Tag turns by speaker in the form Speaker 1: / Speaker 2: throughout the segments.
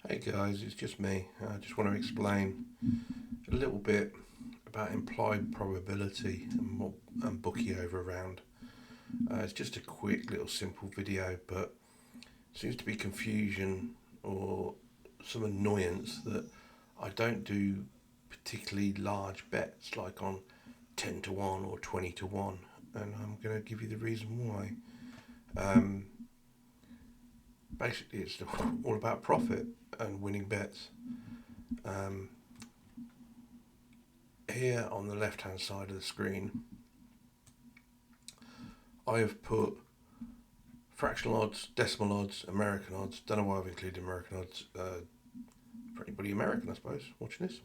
Speaker 1: Hey guys, it's just me. I just want to explain a little bit about implied probability and bookie overround. It's just a quick little simple video, but seems to be confusion or some annoyance that I don't do particularly large bets like on 10 to 1 or 20 to 1, and I'm going to give you the reason why. Um, Basically, it's all about profit and winning bets. Um, Here on the left hand side of the screen, I have put fractional odds, decimal odds, American odds. Don't know why I've included American odds for anybody American, I suppose, watching this.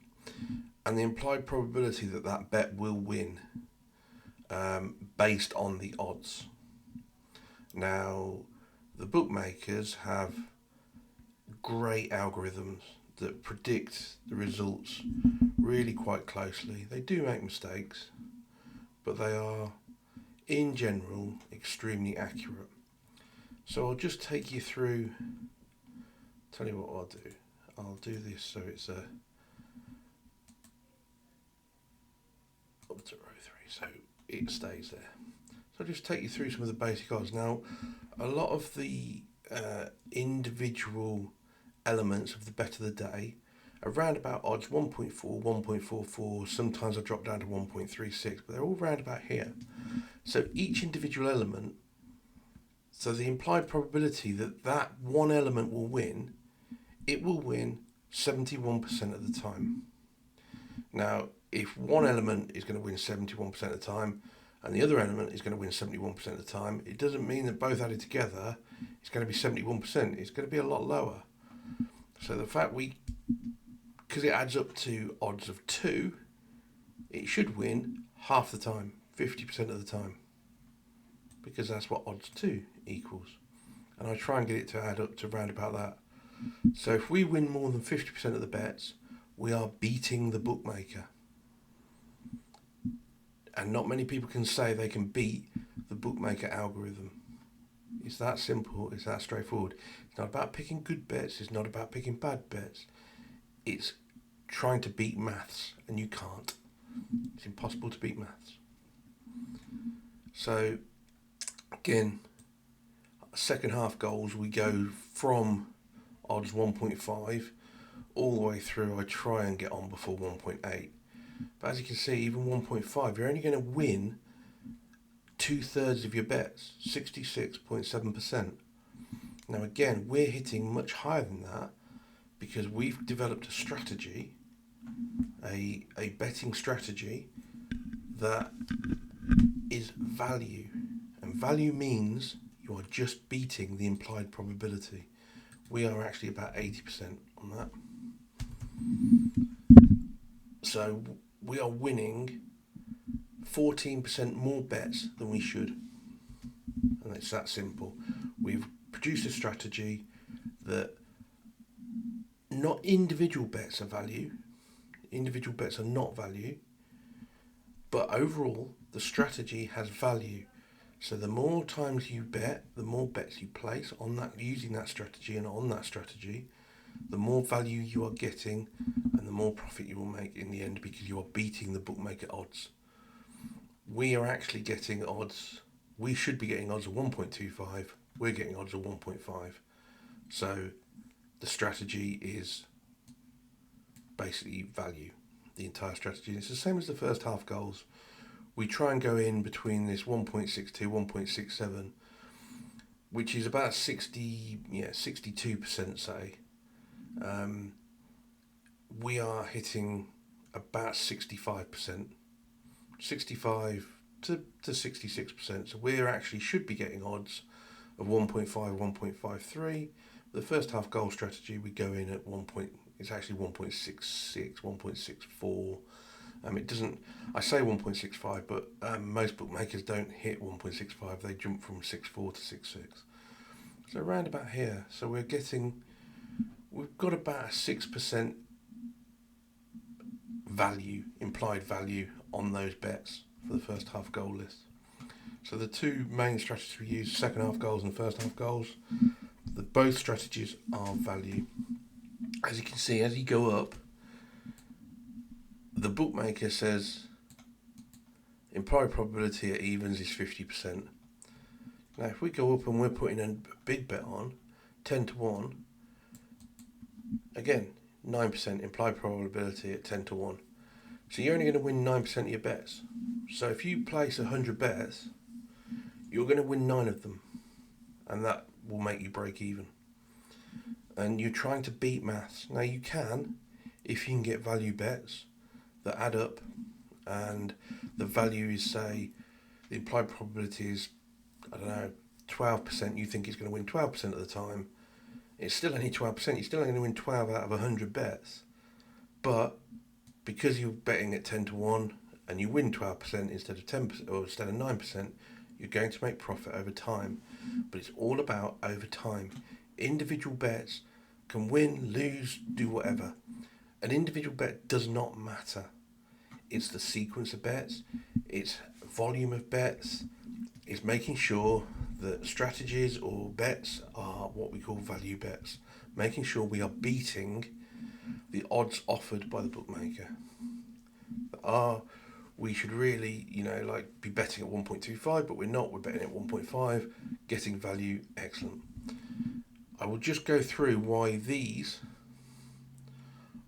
Speaker 1: And the implied probability that that bet will win based on the odds. Now, the bookmakers have great algorithms that predict the results really quite closely. They do make mistakes, but they are, in general, extremely accurate. So I'll just take you through. Tell you what I'll do. I'll do this so it's a up to row 3, so it stays there. So I'll just take you through some of the basic odds. Now, a lot of the individual elements of the bet of the day around about odds 1.4, 1.44, sometimes I drop down to 1.36, but they're all round about here. So each individual element, so the implied probability that that one element will win, it will win 71% of the time. Now, if one element is going to win 71% of the time and the other element is going to win 71% of the time, it doesn't mean that both added together it's going to be 71%. It's going to be a lot lower. So the fact because it adds up to odds of 2, it should win half the time, 50% of the time, because that's what odds 2 equals. And I try and get it to add up to around about that. So if we win more than 50% of the bets, we are beating the bookmaker. And not many people can say they can beat the bookmaker algorithm. It's that simple, it's that straightforward. It's not about picking good bets, it's not about picking bad bets. It's trying to beat maths, and you can't. It's impossible to beat maths. So, again, second half goals, we go from odds 1.5 all the way through. I try and get on before 1.8. But as you can see, even 1.5, you're only going to win 2/3 of your bets, 66.7%. Now again, we're hitting much higher than that because we've developed a strategy, a betting strategy that is value. And value means you are just beating the implied probability. We are actually about 80% on that. So we are winning 14% more bets than we should. And it's that simple. We've produced a strategy that not individual bets are value. Individual bets are not value. But overall, the strategy has value. So the more times you bet, the more bets you place on that, using that strategy and on that strategy, the more value you are getting and the more profit you will make in the end because you are beating the bookmaker odds. We are actually getting odds. We should be getting odds of 1.25. We're getting odds of 1.5. So the strategy is basically value. The entire strategy. It's the same as the first half goals. We try and go in between this 1.62, 1.67, which is about 62%, say. We are hitting about 65%, 65 to 66%. So we actually should be getting odds of 1.5, 1.53. The first half goal strategy, we go in at 1. It's actually 1.66, 1.64. It doesn't. I say 1.65, but most bookmakers don't hit 1.65. They jump from 6.4 to 6.6. So around about here. So we've got about a 6% value, implied value on those bets for the first half goal list. So the two main strategies we use, second half goals and first half goals, both strategies are value. as you can see, as you go up, the bookmaker says implied probability at evens is 50%. Now, if we go up and we're putting a big bet on, 10 to 1, again, 9% implied probability at 10 to 1. So you're only going to win 9% of your bets. So if you place 100 bets, you're going to win 9 of them. And that will make you break even. And you're trying to beat maths. Now you can, if you can get value bets that add up, and the value is, say, the implied probability is, I don't know, 12%, you think it's going to win 12% of the time. It's still only 12%, you're still only going to win 12 out of 100 bets. But because you're betting at 10 to 1 and you win 12% instead of 10% or instead of 9%, you're going to make profit over time. But it's all about over time. Individual bets can win, lose, do whatever. An individual bet does not matter. It's the sequence of bets, it's volume of bets, it's making sure that strategies or bets are what we call value bets, making sure we are beating the odds offered by the bookmaker. We should really, be betting at 1.25, but we're not, we're betting at 1.5, getting value, excellent. I will just go through why these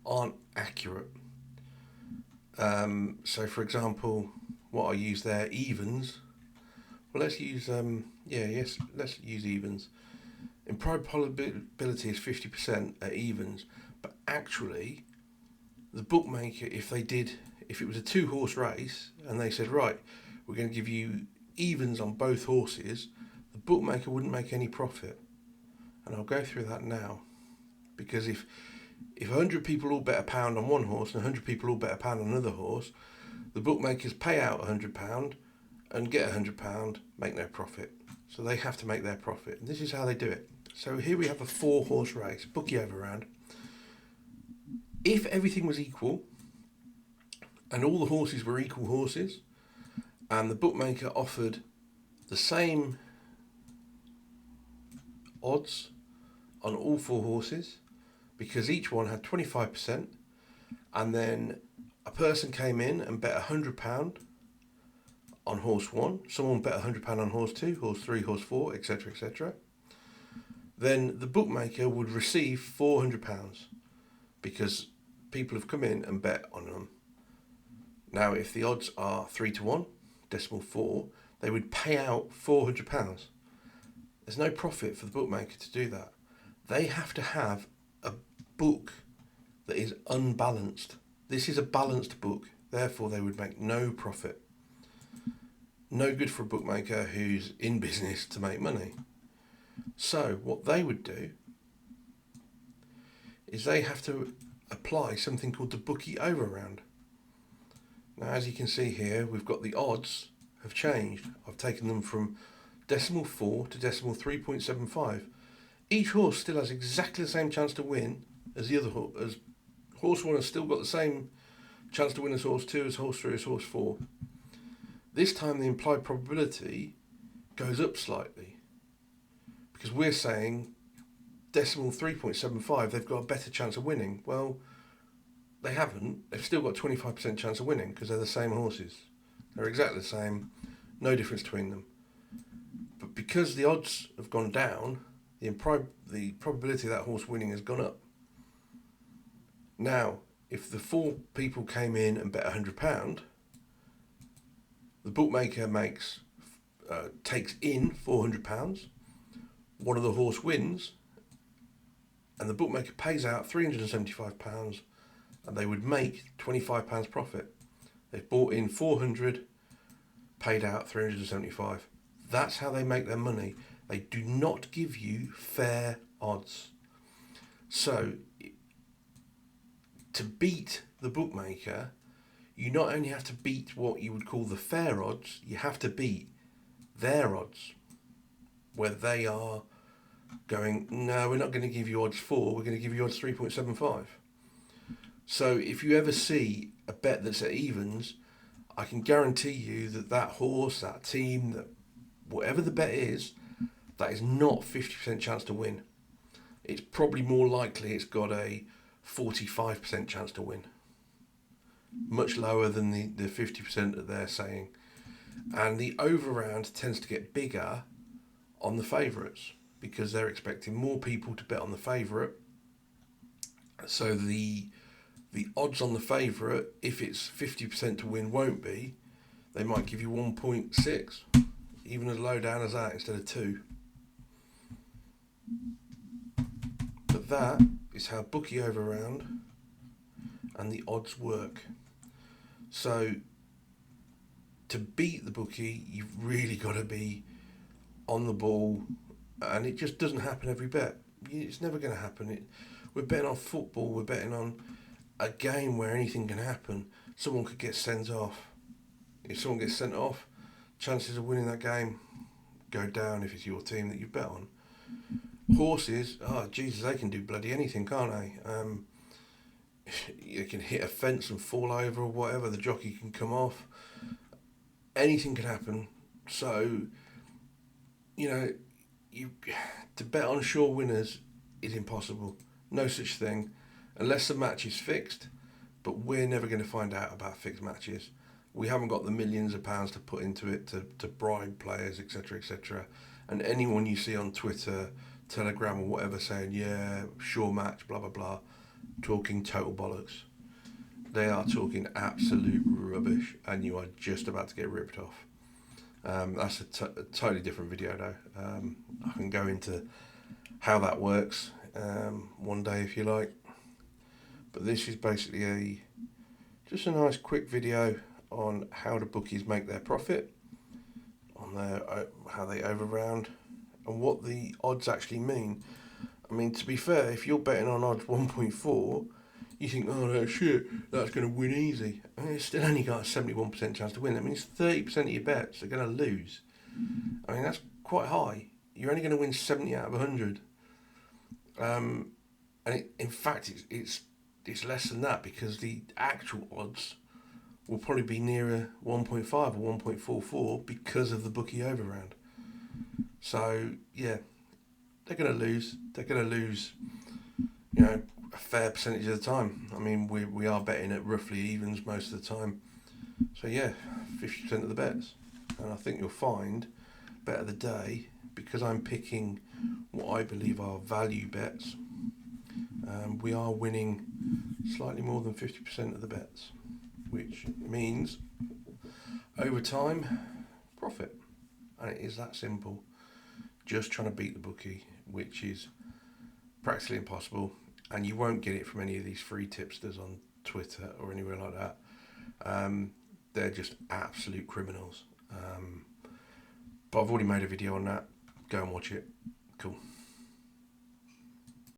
Speaker 1: aren't accurate. So for example, what I use there, evens. Well, let's use, let's use evens. Implied probability is 50% at evens, but actually, the bookmaker, if it was a 2-horse race, and they said, right, we're going to give you evens on both horses, the bookmaker wouldn't make any profit. And I'll go through that now. Because if 100 people all bet £1 on one horse and 100 people all bet £1 on another horse, the bookmakers pay out £100 and get £100, make no profit. So they have to make their profit. And this is how they do it. So here we have a 4-horse race, bookie overround. If everything was equal, and all the horses were equal horses, and the bookmaker offered the same odds on all 4 horses, because each one had 25%, and then a person came in and bet £100 on horse 1, someone bet £100 on horse 2, horse 3, horse 4, etc., etc., then the bookmaker would receive £400 because people have come in and bet on them. Now, if the odds are 3 to 1, decimal 4, they would pay out £400. There's no profit for the bookmaker to do that. They have to have a book that is unbalanced. This is a balanced book, therefore they would make no profit. No good for a bookmaker who's in business to make money. So what they would do is they have to apply something called the bookie overround. Now, as you can see here, we've got the odds have changed. I've taken them from decimal 4 to decimal 3.75. Each horse still has exactly the same chance to win as the other horse. As horse 1 has still got the same chance to win as horse 2, as horse 3, as horse 4. This time the implied probability goes up slightly, because we're saying decimal 3.75, they've got a better chance of winning. Well, they haven't. They've still got 25% chance of winning because they're the same horses. They're exactly the same, no difference between them. But because the odds have gone down, the probability of that horse winning has gone up. Now, if the 4 people came in and bet £100, the bookmaker takes in £400. One of the horse wins, and the bookmaker pays out £375, and they would make £25 profit. They've bought in 400, paid out 375. That's how they make their money. They do not give you fair odds. So, to beat the bookmaker, you not only have to beat what you would call the fair odds, you have to beat their odds, where they are going, no, we're not going to give you odds 4, we're going to give you odds 3.75. So if you ever see a bet that's at evens, I can guarantee you that that horse, that team, that whatever the bet is, that is not 50% chance to win. It's probably more likely it's got a 45% chance to win. Much lower than the 50% that they're saying. And the overround tends to get bigger on the favourites because they're expecting more people to bet on the favourite. So the odds on the favourite, if it's 50% to win, won't be. They might give you 1.6, even as low down as that instead of 2. But that is how bookie overround and the odds work. So to beat the bookie, you've really got to be on the ball, and it just doesn't happen every bet. It's never going to happen. We're betting on football. We're betting on a game where anything can happen. Someone could get sent off. If someone gets sent off, chances of winning that game go down if it's your team that you bet on. Horses, oh Jesus, they can do bloody anything, can't they? You can hit a fence and fall over or whatever. The jockey can come off. Anything can happen. So, to bet on sure winners is impossible. No such thing, unless the match is fixed. But we're never going to find out about fixed matches. We haven't got the millions of pounds to put into it to bribe players, etc., etc. And anyone you see on Twitter, Telegram, or whatever saying, yeah, sure match, blah blah blah, talking total bollocks. They are talking absolute rubbish, and you are just about to get ripped off. That's a totally different video though. I can go into how that works one day if you like. But this is basically just a nice quick video on how the bookies make their profit, on how they overround, and what the odds actually mean. I mean, to be fair, if you're betting on odds 1.4, you think, oh no shit, that's going to win easy. I mean, it's still only got a 71% chance to win. That means 30% of your bets are going to lose. I mean, that's quite high. You're only going to win 70 out of 100. And in fact, it's less than that because the actual odds will probably be nearer 1.5 or 1.44 because of the bookie overround. So yeah, they're going to lose. They're going to lose, a fair percentage of the time. I mean, we are betting at roughly evens most of the time. So yeah, 50% of the bets. And I think you'll find bet of the day, because I'm picking what I believe are value bets, we are winning slightly more than 50% of the bets, which means over time profit. And it is that simple. Just trying to beat the bookie, which is practically impossible, and you won't get it from any of these free tipsters on Twitter or anywhere like that. They're just absolute criminals. But I've already made a video on that. Go and watch it. Cool.